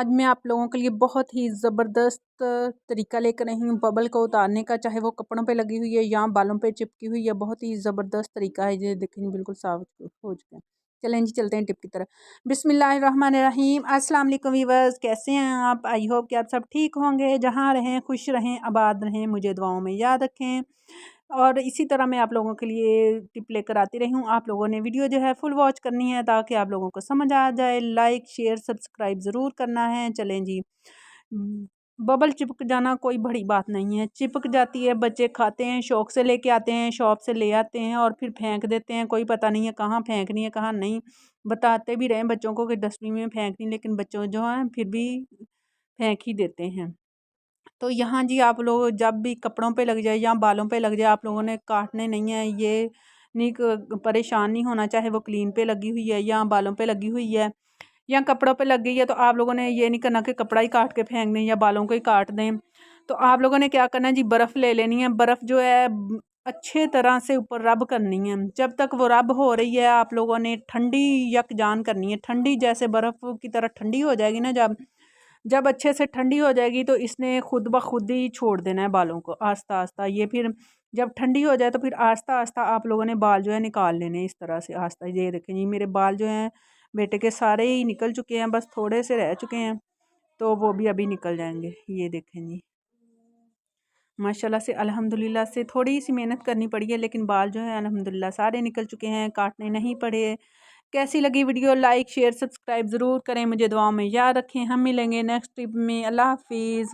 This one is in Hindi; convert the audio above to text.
आज मैं आप लोगों के लिए बहुत ही ज़बरदस्त तरीका लेकर आई हूँ बबल को उतारने का, चाहे वो कपड़ों पे लगी हुई है या बालों पे चिपकी हुई है। बहुत ही ज़बरदस्त तरीका है, ये देखें बिल्कुल साफ हो चुके हैं। चलें जी, चलते हैं टिप की तरफ। बिस्मिल्लाहिर्रहमानिर्रहीम। अस्सलाम वालेकुम व्यूअर्स, कैसे हैं आप? आई होप कि आप सब ठीक होंगे। जहाँ रहें खुश रहें, आबाद रहें, मुझे दुआओं में याद रखें। और इसी तरह मैं आप लोगों के लिए टिप लेकर आती रही हूँ। आप लोगों ने वीडियो जो है फुल वॉच करनी है ताकि आप लोगों को समझ आ जाए। लाइक शेयर सब्सक्राइब ज़रूर करना है। चलें जी। बबल चिपक जाना कोई बड़ी बात नहीं है, चिपक जाती है। बच्चे खाते हैं, शौक से लेके आते हैं, शॉप से ले आते हैं और फिर फेंक देते हैं। कोई पता नहीं है कहाँ फेंकनी है कहाँ नहीं। बताते भी रहे बच्चों को कि डस्टबिन में फेंकनी, लेकिन बच्चों जो हैं फिर भी फेंक ही देते हैं। तो यहाँ जी आप लोग जब भी कपड़ों पे लग जाए या बालों पे लग जाए, आप लोगों ने काटने नहीं है। ये नहीं परेशान नहीं होना, चाहे वो क्लीन पे लगी हुई है या बालों पे लगी हुई है या कपड़ों पे लग गई है। तो आप लोगों ने ये नहीं करना कि कपड़ा ही काट के फेंक दें या बालों को ही काट दें। तो आप लोगों ने क्या करना है जी, बर्फ़ ले लेनी है। बर्फ़ जो है अच्छे तरह से ऊपर रब करनी है। जब तक वो रब हो रही है आप लोगों ने ठंडी यकजान करनी है। ठंडी जैसे बर्फ़ की तरह ठंडी हो जाएगी ना, जब जब अच्छे से ठंडी हो जाएगी तो इसने खुद ब खुद ही छोड़ देना है बालों को आस्ता आस्ता। ये फिर जब ठंडी हो जाए तो फिर आस्ता आस्ता आप लोगों ने बाल जो है निकाल लेने हैं इस तरह से आस्ता। ये देखें जी, मेरे बाल जो हैं बेटे के सारे ही निकल चुके हैं, बस थोड़े से रह चुके हैं, तो वो भी अभी निकल जाएंगे। ये देखें जी, माशाल्लाह से अल्हम्दुलिल्लाह से थोड़ी सी मेहनत करनी पड़ी है, लेकिन बाल जो है अल्हम्दुलिल्लाह सारे निकल चुके हैं, काटने नहीं पड़े। कैसी लगी वीडियो? लाइक शेयर सब्सक्राइब ज़रूर करें, मुझे दुआओं में याद रखें। हम मिलेंगे नेक्स्ट टिप में। अल्लाह हाफिज़।